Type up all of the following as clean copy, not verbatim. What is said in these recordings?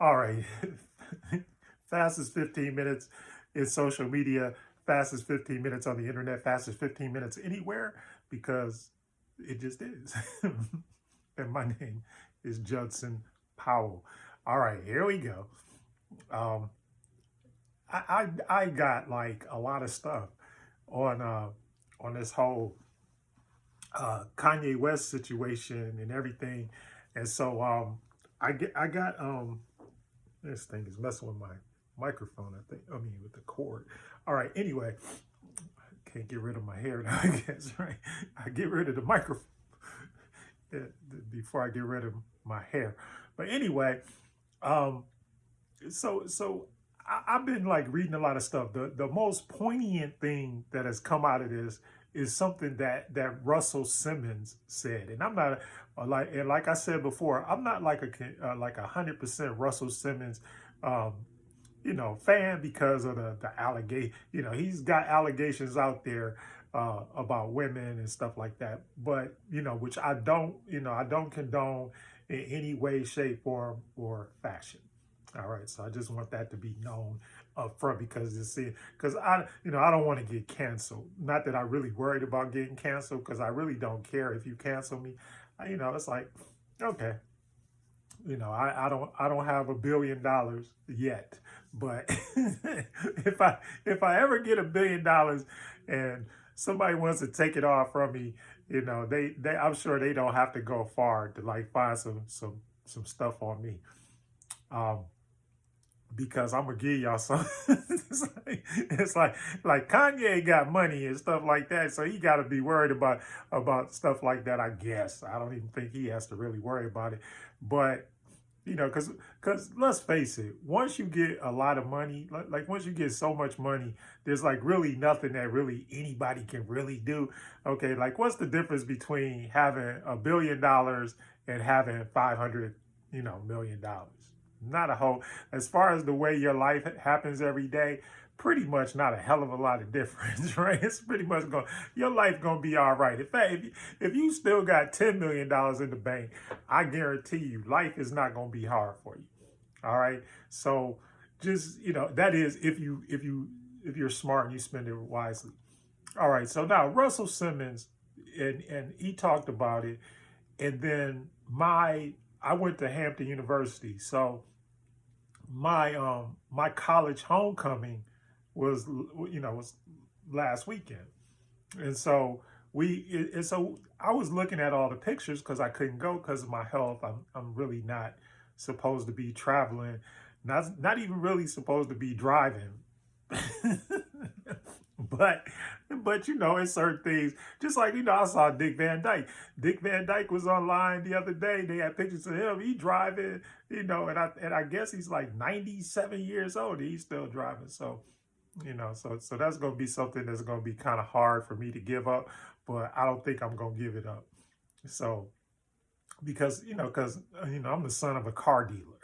All right. Fastest 15 minutes in social media, fastest 15 minutes on the internet, fastest 15 minutes anywhere, because it just is. And my name is Judson Powell. All right, here we go. Um, I got like a lot of stuff on on this whole Kanye West situation and everything, and so I got this thing is messing with my microphone. I mean with the cord. All right. Anyway, can't get rid of my hair now. I guess right. I get rid of the microphone before I get rid of my hair. But anyway, um, I've been like reading a lot of stuff. The most poignant thing that has come out of this is something that Russell Simmons said, and I'm not like I said before, I'm not like like 100% Russell Simmons, um, fan because of the allegation. He's got allegations out there about women and stuff like that, but which I don't condone in any way, shape, form, or fashion. All right, so I just want that to be known up front because I don't want to get canceled. Not that I really worried about getting canceled because I really don't care if you cancel me. It's like, okay, I don't have $1 billion yet, but if I ever get $1 billion and somebody wants to take it off from me, they I'm sure they don't have to go far to like find some stuff on me. Um, because I'm gonna give y'all some. it's like Kanye got money and stuff like that, so he got to be worried about stuff like that. I guess I don't even think he has to really worry about it, but because let's face it, once you get a lot of money, like once you get so much money, there's like really nothing that really anybody can really do. Okay, like what's the difference between having $1 billion and having 500, million dollars? Not a whole. As far as the way your life happens every day, pretty much not a hell of a lot of difference, right? It's pretty much going your life gonna be all right. In fact, if you still got $10 million in the bank, I guarantee you, life is not gonna be hard for you. All right. So just that is if you're smart and you spend it wisely. All right. So now Russell Simmons and he talked about it, and then I went to Hampton University, so my college homecoming was last weekend, and so so I was looking at all the pictures because I couldn't go because of my health. I'm really not supposed to be traveling, not even really supposed to be driving. but it's certain things. Just like I saw Dick Van Dyke. Dick Van Dyke was online the other day. They had pictures of him. He driving, and I guess he's like 97 years old. He's still driving. So so that's gonna be something that's gonna be kind of hard for me to give up. But I don't think I'm gonna give it up. So because I'm the son of a car dealer.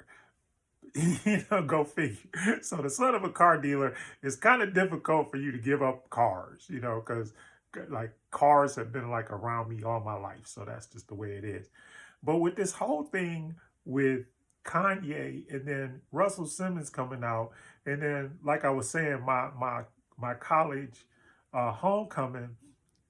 Go figure. So the son of a car dealer, it's kind of difficult for you to give up cars, because like cars have been like around me all my life. So that's just the way it is. But with this whole thing with Kanye and then Russell Simmons coming out, and then like I was saying, my college homecoming,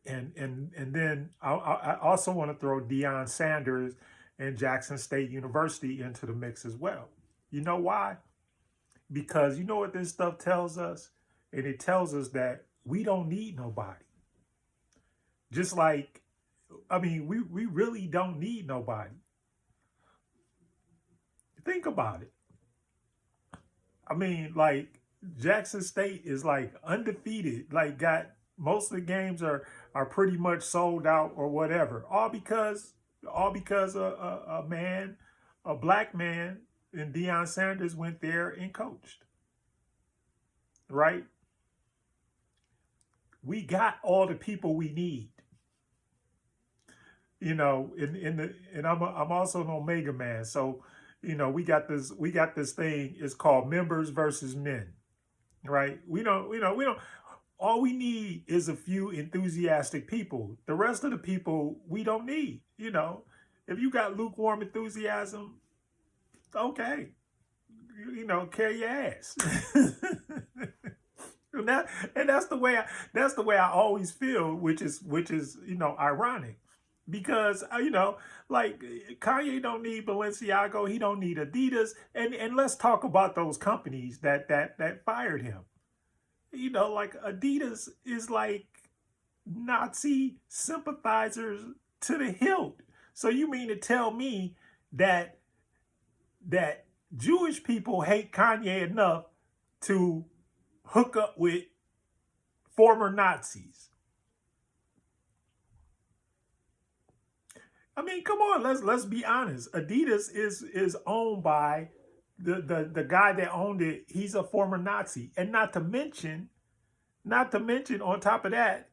and then I also want to throw Deion Sanders and Jackson State University into the mix as well. You know why? Because you know what this stuff tells us? And it tells us that we don't need nobody. Just like, I mean, we really don't need nobody. Think about it. I mean, like, Jackson State is like undefeated, like, got most of the games are pretty much sold out or whatever. All because a man, a black man, and Deion Sanders went there and coached, right? We got all the people we need. And I'm also an Omega man, so we got this thing. It's called members versus men, right? We don't. All we need is a few enthusiastic people. The rest of the people we don't need. If you got lukewarm enthusiasm, okay, carry your ass. And that's the way I always feel, which is ironic, because like Kanye don't need Balenciaga, he don't need Adidas, and let's talk about those companies that fired him. Like Adidas is like Nazi sympathizers to the hilt. So you mean to tell me that that Jewish people hate Kanye enough to hook up with former Nazis? I mean, come on, let's be honest. Adidas is owned by the guy that owned it. He's a former Nazi, and not to mention on top of that,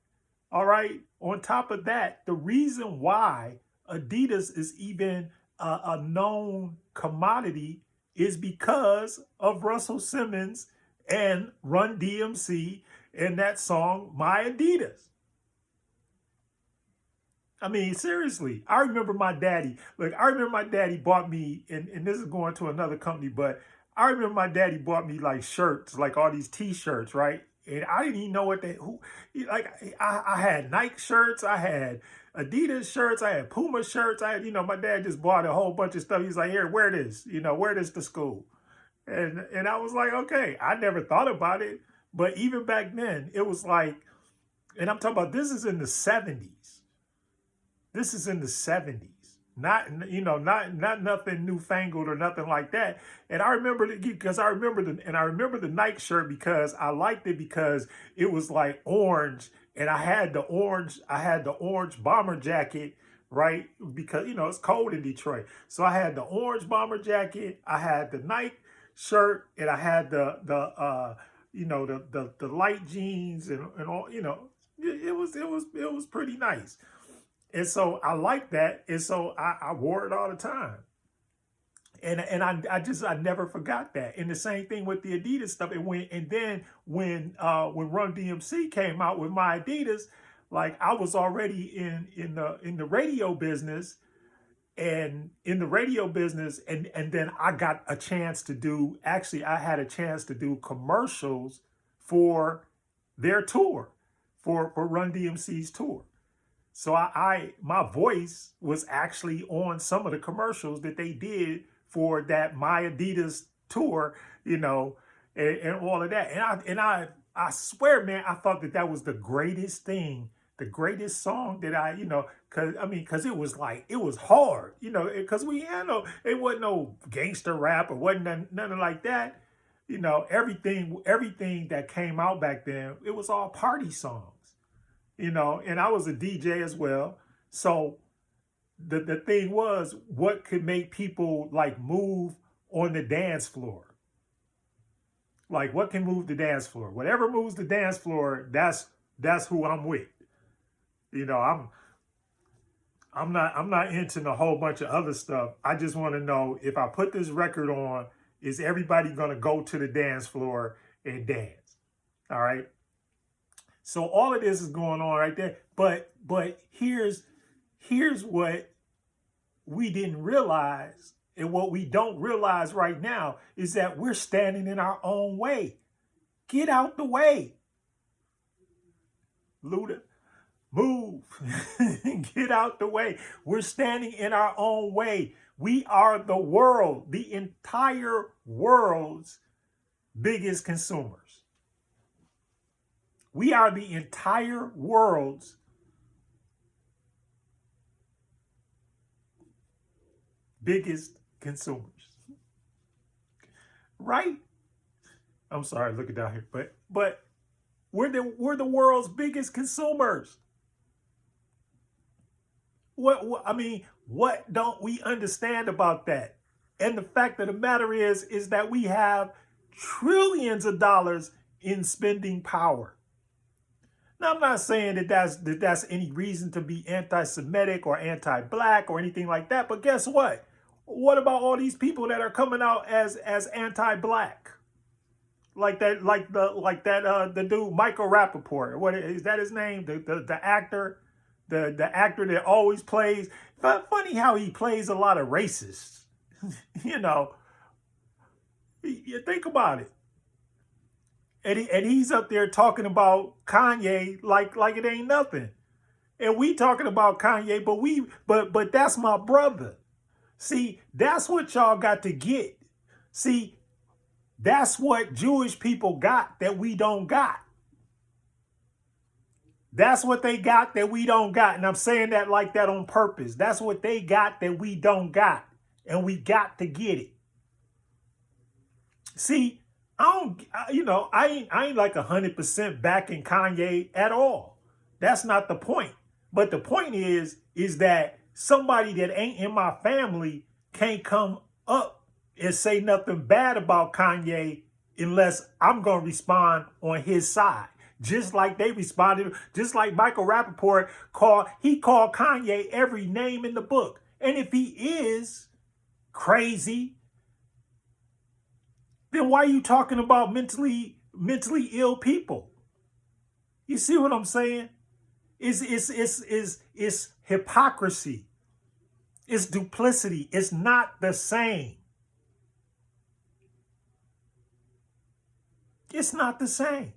all right, on top of that, the reason why Adidas is even a known commodity is because of Russell Simmons and Run DMC and that song My Adidas. I mean, seriously, I remember my daddy. Look, I remember my daddy bought me, and this is going to another company, but I remember my daddy bought me like shirts, like all these T-shirts, right? And I didn't even know what they who like. I had Nike shirts, I had Adidas shirts, I had Puma shirts. I had, my dad just bought a whole bunch of stuff. He's like, here, wear this, wear this to school. And I was like, okay, I never thought about it, but even back then, it was like, and I'm talking about this is in the 70s. This is in the 70s. Not nothing newfangled or nothing like that. And I remember because I remember the Nike shirt because I liked it because it was like orange, and I had the orange bomber jacket, right? Because it's cold in Detroit. So I had the orange bomber jacket, I had the Nike shirt, and I had the light jeans and all, it was pretty nice. And so I liked that. And so I wore it all the time. And I never forgot that. And the same thing with the Adidas stuff. And then when Run DMC came out with My Adidas, like I was already in the radio business, and then I got a chance to do, actually I had a chance to do commercials for their tour, for Run DMC's tour. So my voice was actually on some of the commercials that they did for that My Adidas tour, and all of that. And I swear, man, I thought that was the greatest thing, the greatest song that because it was like, it was hard, because we had it wasn't no gangster rap or wasn't nothing like that. Everything that came out back then, it was all party songs. And I was a DJ as well. So the thing was, what could make people like move on the dance floor? Like, what can move the dance floor? Whatever moves the dance floor, that's who I'm with. I'm not into a whole bunch of other stuff. I just want to know, if I put this record on, is everybody gonna go to the dance floor and dance? All right. So all of this is going on right there. But here's what we didn't realize, and what we don't realize right now, is that we're standing in our own way. Get out the way. Luda, move. Get out the way. We're standing in our own way. We are the entire world's biggest consumers. We are the entire world's biggest consumers. Right? I'm sorry, looking down here. But we're the world's biggest consumers. What don't we understand about that? And the fact of the matter is that we have trillions of dollars in spending power. Now, I'm not saying that that's any reason to be anti-Semitic or anti-black or anything like that. But guess what? What about all these people that are coming out as anti-black? The dude Michael Rappaport. What is that his name? The actor, the actor that always plays. Funny how he plays a lot of racists. You think about it. And he's up there talking about Kanye like it ain't nothing. And we talking about Kanye, but that's my brother. See, that's what y'all got to get. See, that's what Jewish people got that we don't got. That's what they got that we don't got. And I'm saying that like that on purpose. That's what they got that we don't got. And we got to get it. See, I ain't like 100% backing Kanye at all. That's not the point. But the point is that somebody that ain't in my family can't come up and say nothing bad about Kanye unless I'm going to respond on his side. Just like they responded, just like Michael Rappaport called Kanye every name in the book. And if he is crazy, then why are you talking about mentally ill people? You see what I'm saying? It's hypocrisy. It's duplicity. It's not the same. It's not the same.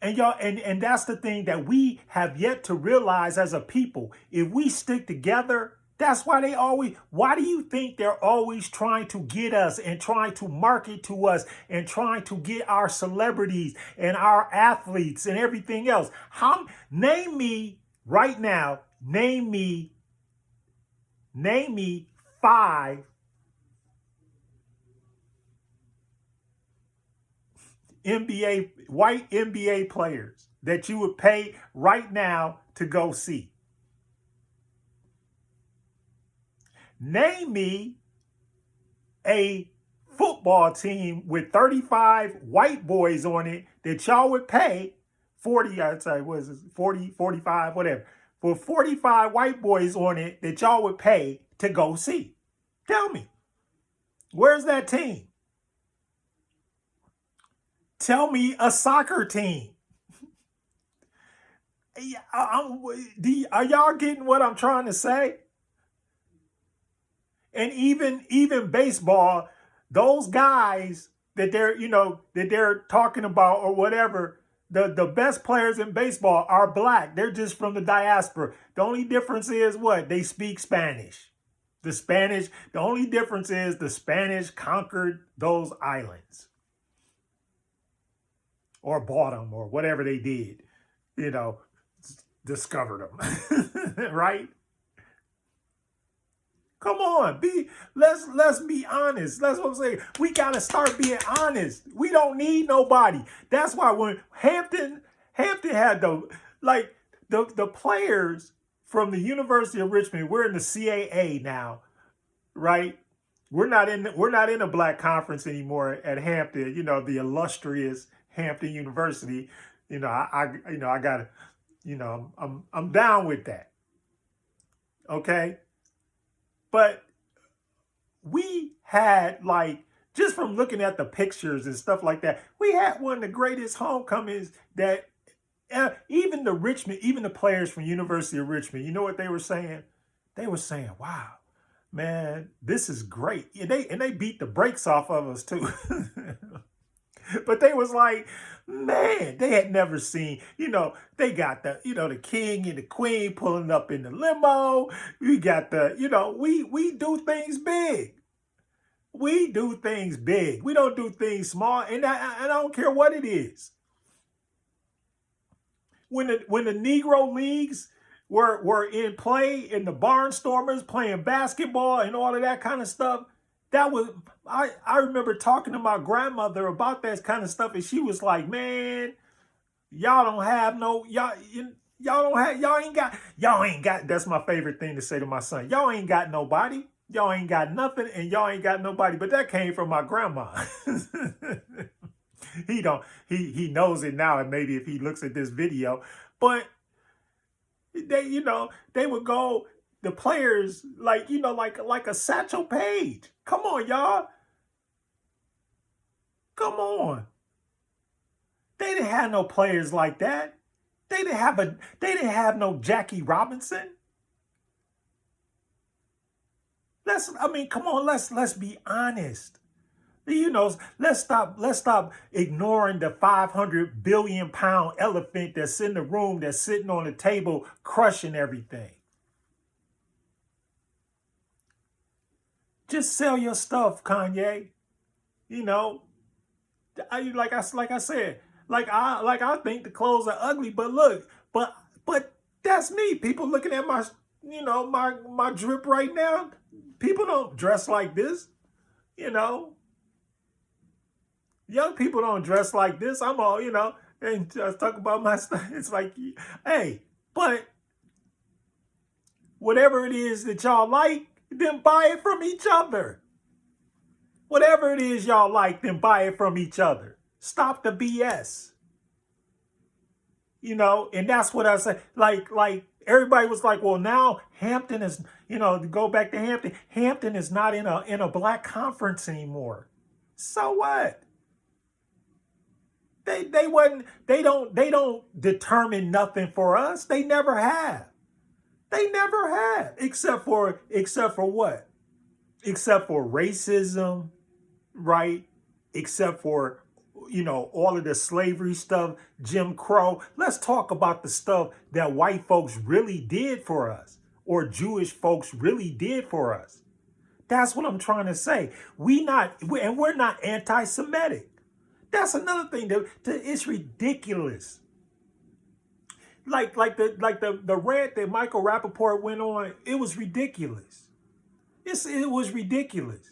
And y'all, and that's the thing that we have yet to realize as a people. If we stick together, that's why why do you think they're always trying to get us and trying to market to us and trying to get our celebrities and our athletes and everything else? Name me right now, name me 5 white NBA players that you would pay right now to go see. Name me a football team with 35 white boys on it that y'all would pay 40, I'd say, what is it, 40, 45, whatever, for 45 white boys on it that y'all would pay to go see. Tell me, where's that team? Tell me a soccer team. Are y'all getting what I'm trying to say? And even baseball, those guys that they're talking about or whatever, the best players in baseball are black. They're just from the diaspora. The only difference is what? They speak Spanish. The only difference is the Spanish conquered those islands. Or bought them, or whatever they did, discovered them, right? Come on, let's be honest. That's what I'm saying. We gotta start being honest. We don't need nobody. That's why when Hampton had the players from the University of Richmond. We're in the CAA now, right? We're not in a black conference anymore at Hampton. The illustrious Hampton University. I gotta, I'm down with that. Okay. But we had, just from looking at the pictures and stuff like that, we had one of the greatest homecomings that even the players from University of Richmond, you know what they were saying? They were saying, wow, man, this is great. And they beat the brakes off of us too. But they was like, man, they had never seen, they got the king and the queen pulling up in the limo. We got we do things big. We do things big. We don't do things small. And I don't care what it is. When the Negro Leagues were in play and the Barnstormers playing basketball and all of that kind of stuff, I remember talking to my grandmother about that kind of stuff, and she was like, man, y'all ain't got, that's my favorite thing to say to my son. Y'all ain't got nobody. Y'all ain't got nothing, and y'all ain't got nobody. But that came from my grandma. He knows it now, and maybe if he looks at this video, but they would go, the players, like a Satchel Paige. Come on, y'all. Come on. They didn't have no players like that. They didn't have no Jackie Robinson. Come on, let's be honest. Let's stop ignoring the 500 billion pound elephant that's in the room, that's sitting on the table crushing everything. Just sell your stuff, Kanye. You know, like I said, like I think the clothes are ugly, but look, but that's me. People looking at my my drip right now. People don't dress like this, you know. Young people don't dress like this. I'm all, and just talk about my stuff. It's like, hey, but whatever it is that y'all like, then buy it from each other. Whatever it is y'all like, then buy it from each other. Stop the BS. And that's what I say. Like everybody was like, well, now Hampton is, to go back to Hampton. Hampton is not in a black conference anymore. So what? They don't determine nothing for us. They never have. They never have. Except for what? Except for racism, right? Except for all of the slavery stuff, Jim Crow. Let's talk about the stuff that white folks really did for us, or Jewish folks really did for us. That's what I'm trying to say. We're not anti-Semitic. That's another thing that it's ridiculous. Like the rant that Michael Rappaport went on, it was ridiculous. It was ridiculous,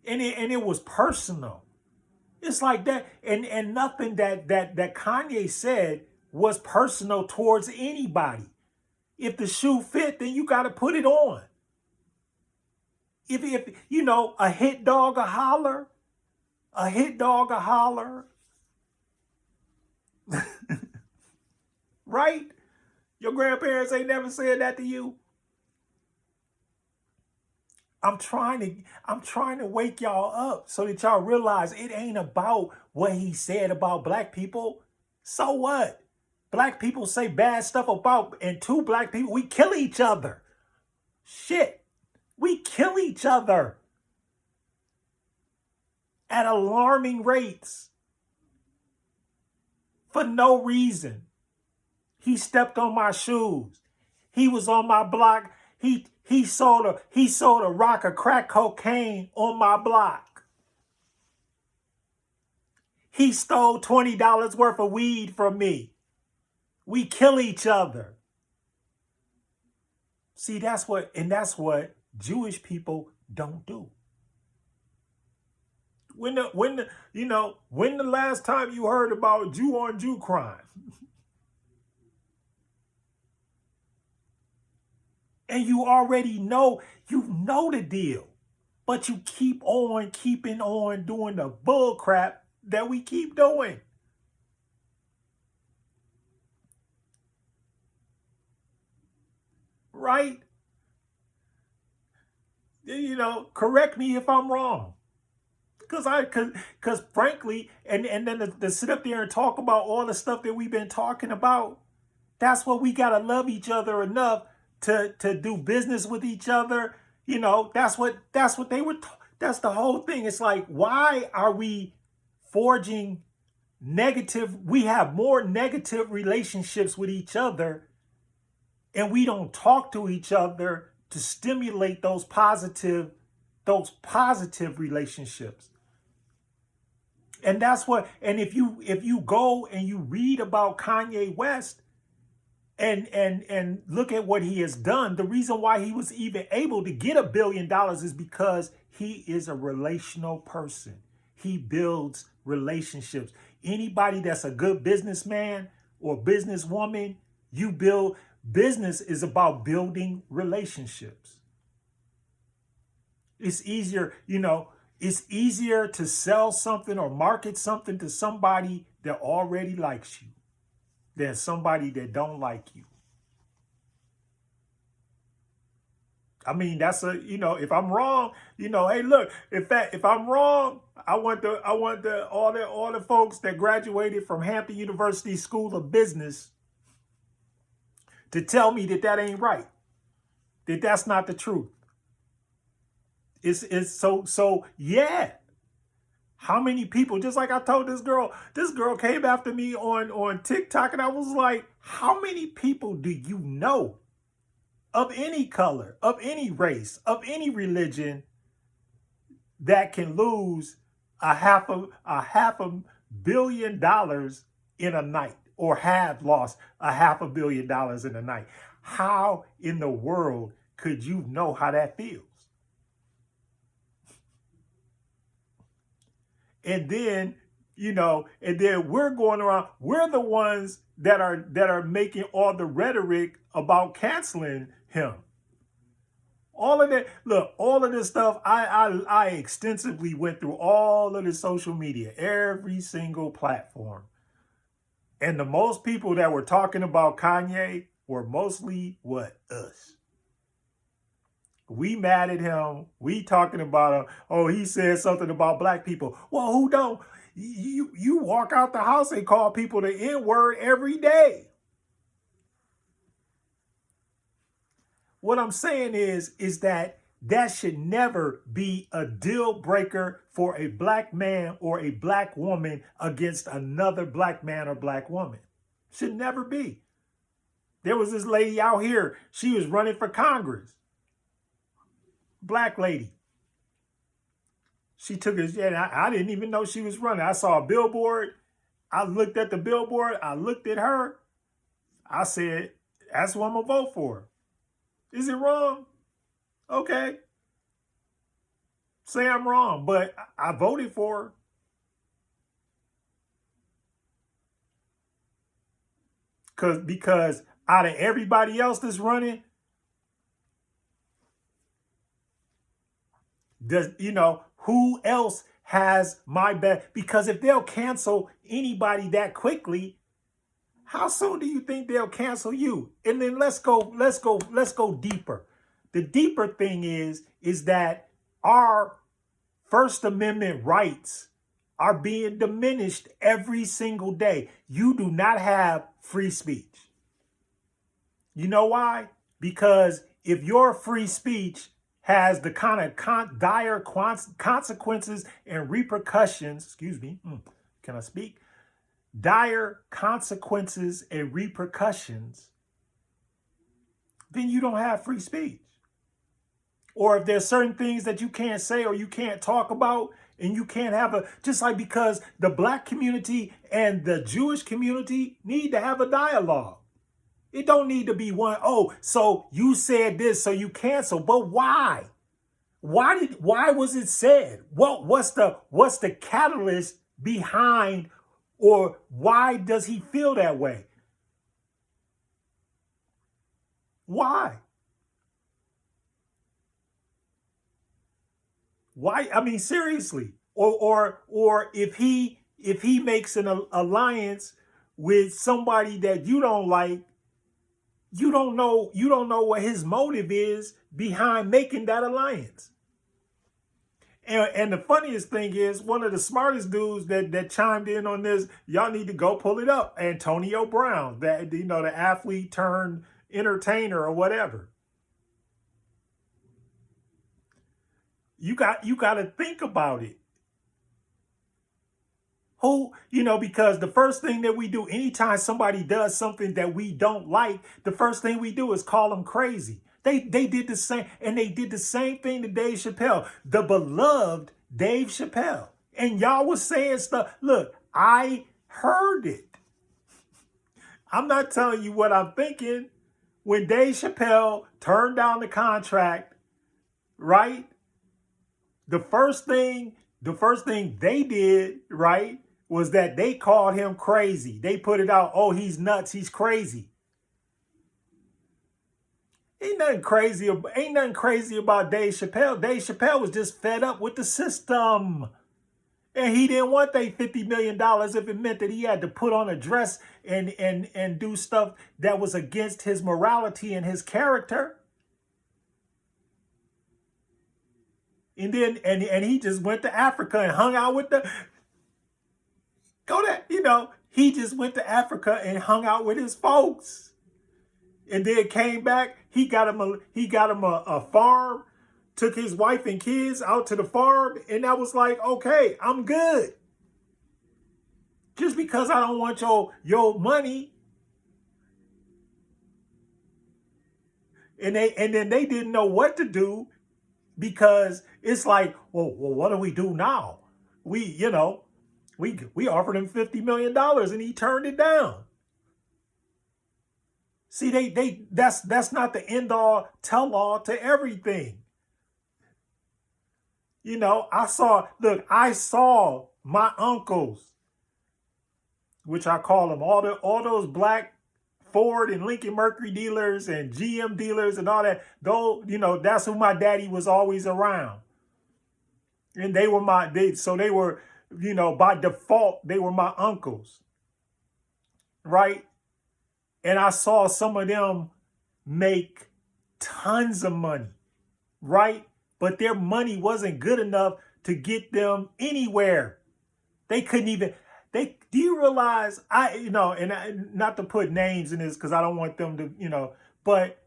and it was personal. It's like that, and nothing that Kanye said was personal towards anybody. If the shoe fit, then you got to put it on. If a hit dog a holler, a hit dog a holler, right? Your grandparents ain't never said that to you. I'm trying to wake y'all up so that y'all realize it ain't about what he said about black people. So what? Black people say bad stuff about, and two black people, we kill each other. Shit. We kill each other at alarming rates for no reason. He stepped on my shoes. He was on my block. He sold a rock of crack cocaine on my block. He stole $20 worth of weed from me. We kill each other. See, that's what Jewish people don't do. When the last time you heard about Jew on Jew crime? And you already know the deal. But you keep on keeping on doing the bull crap that we keep doing. Right? Correct me if I'm wrong. Because frankly, and then to sit up there and talk about all the stuff that we've been talking about, that's what we gotta love each other enough to do business with each other. That's what they were. That's the whole thing. It's like, why are we forging negative? We have more negative relationships with each other, and we don't talk to each other to stimulate those positive relationships. And that's what. And if you go and you read about Kanye West, and look at what he has done, the reason why he was even able to get $1 billion is because he is a relational person. He builds relationships. Anybody that's a good businessman or businesswoman, business is about building relationships. It's easier, it's easier to sell something or market something to somebody that already likes you than somebody that don't like you. I mean, that's if I'm wrong, hey, look, if I'm wrong, I want all the folks that graduated from Hampton University School of Business to tell me that ain't right. That's not the truth. It's so yeah. How many people, just like I told this girl came after me on TikTok, and I was like, how many people do you know of any color, of any race, of any religion that can lose a half a billion dollars in a night, or have lost a half a billion dollars in a night? How in the world could you know how that feels? And then, and then we're going around, we're the ones that are making all the rhetoric about canceling him. All of that, look, all of this stuff, I extensively went through all of the social media, every single platform. And the most people that were talking about Kanye were mostly what? Us. We mad at him. We talking about him. Oh, he said something about black people. Well, who don't? You walk out the house and call people the N-word every day. What I'm saying is that should never be a deal breaker for a black man or a black woman against another black man or black woman. Should never be. There was this lady out here. She was running for Congress. Black lady. She took his, yeah, I didn't even know she was running. I saw a billboard. I looked at the billboard. I looked at her. I said, that's what I'm going to vote for. Is it wrong? Okay. Say I'm wrong, but I voted for her. Because out of everybody else that's running, who else has my back? Because if they'll cancel anybody that quickly, how soon do you think they'll cancel you? And then let's go deeper. The deeper thing is that our First Amendment rights are being diminished every single day. You do not have free speech. You know why? Because if your free speech has the kind of dire consequences and repercussions, can I speak? Dire consequences and repercussions, then you don't have free speech. Or if there's certain things that you can't say or you can't talk about, and you can't have just like, because the black community and the Jewish community need to have a dialogue. It don't need to be one, oh, so you said this, so you cancel. But why? Why was it said? What's the catalyst behind, or why does he feel that way? Why? Why? I mean, seriously. Or if he makes an alliance with somebody that you don't like, you don't know what his motive is behind making that alliance. And the funniest thing is, one of the smartest dudes that chimed in on this, y'all need to go pull it up, Antonio Brown, that the athlete turned entertainer or whatever. You got to think about it. Because the first thing that we do anytime somebody does something that we don't like, the first thing we do is call them crazy. They did the same, and they did the same thing to Dave Chappelle, the beloved Dave Chappelle. And y'all was saying stuff. Look, I heard it. I'm not telling you what I'm thinking. When Dave Chappelle turned down the contract, right? The first thing they did, right, was that they called him crazy. They put it out, oh, he's nuts, he's crazy. Ain't nothing crazy about Dave Chappelle. Dave Chappelle was just fed up with the system. And he didn't want that $50 million if it meant that he had to put on a dress and do stuff that was against his morality and his character. And then and he just went to Africa and hung out with he just went to Africa and hung out with his folks. And then came back. He got him a farm took his wife and kids out to the farm, and I was like, okay, I'm good. Just because I don't want your money. And then they didn't know what to do, because it's like, well, what do we do now? We offered him $50 million and he turned it down. See, that's not the end all tell all to everything. I saw my uncles, which I call them, all those black Ford and Lincoln Mercury dealers and GM dealers and all that. Though, that's who my daddy was always around. And they were by default, they were my uncles. Right? And I saw some of them make tons of money. Right? But their money wasn't good enough to get them anywhere. They couldn't even, do you realize, not to put names in this because I don't want them to, but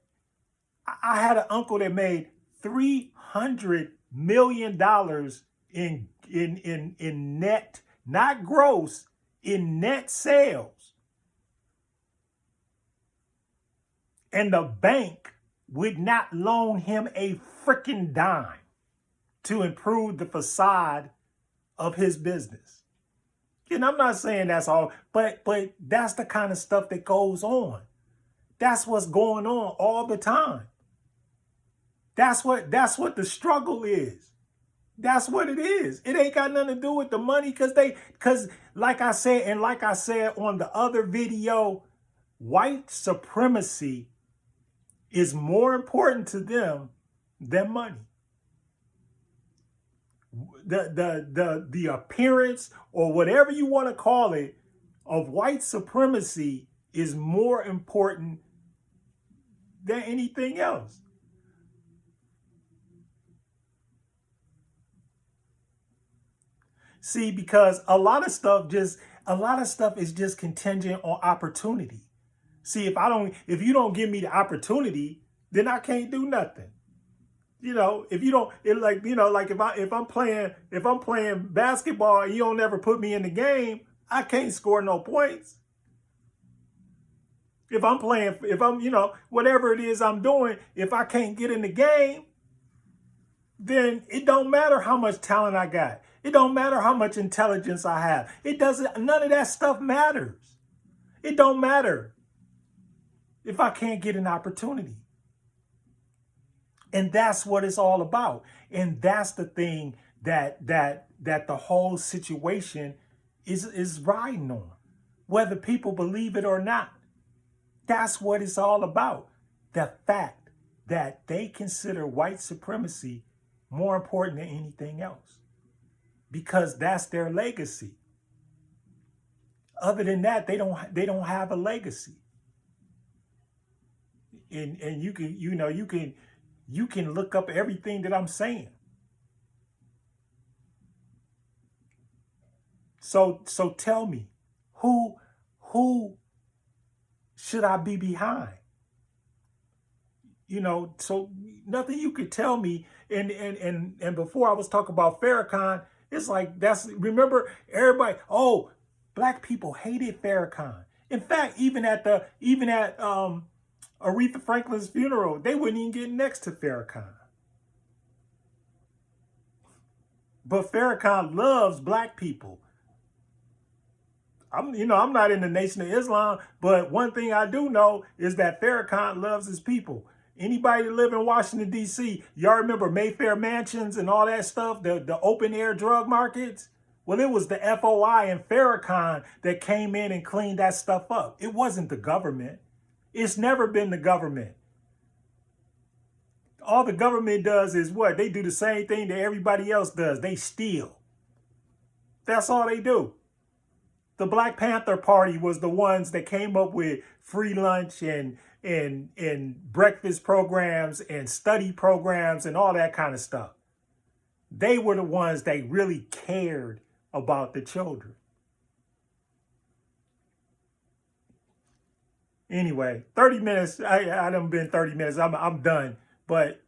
I had an uncle that made $300 million in net, not gross, in net sales. And the bank would not loan him a freaking dime to improve the facade of his business. And I'm not saying that's all, but that's the kind of stuff that goes on. That's what's going on all the time. That's what the struggle is. That's what it is. It ain't got nothing to do with the money, because like I said on the other video, white supremacy is more important to them than money. The appearance, or whatever you want to call it, of white supremacy is more important than anything else. See, because a lot of stuff is just contingent on opportunity. See, if you don't give me the opportunity, then I can't do nothing. If you don't, like if I'm playing basketball and you don't ever put me in the game, I can't score no points. If I'm whatever it is I'm doing, if I can't get in the game, then it don't matter how much talent I got. It don't matter how much intelligence I have. None of that stuff matters. It don't matter if I can't get an opportunity. And that's what it's all about. And that's the thing that the whole situation is riding on, whether people believe it or not. That's what it's all about. The fact that they consider white supremacy more important than anything else, because that's their legacy. Other than that, they don't have a legacy. And you can look up everything that I'm saying. So tell me, who should I be behind? So nothing you could tell me. And before I was talking about Farrakhan, it's like, remember everybody, black people hated Farrakhan. In fact, even at Aretha Franklin's funeral, they wouldn't even get next to Farrakhan. But Farrakhan loves black people. I'm not in the Nation of Islam, but one thing I do know is that Farrakhan loves his people. Anybody that live in Washington, D.C., y'all remember Mayfair Mansions and all that stuff, the open air drug markets? Well, it was the FOI and Farrakhan that came in and cleaned that stuff up. It wasn't the government. It's never been the government. All the government does is what? They do the same thing that everybody else does. They steal. That's all they do. The Black Panther Party was the ones that came up with free lunch and breakfast programs and study programs and all that kind of stuff. They were the ones that really cared about the children. Anyway, 30 minutes. I done been 30 minutes. I'm done. But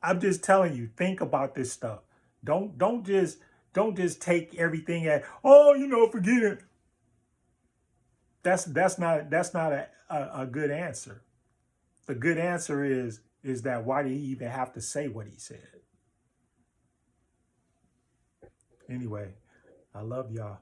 I'm just telling you, think about this stuff. Don't just take everything at, oh, forget it. That's not a good answer. The good answer is that why did he even have to say what he said? Anyway, I love y'all.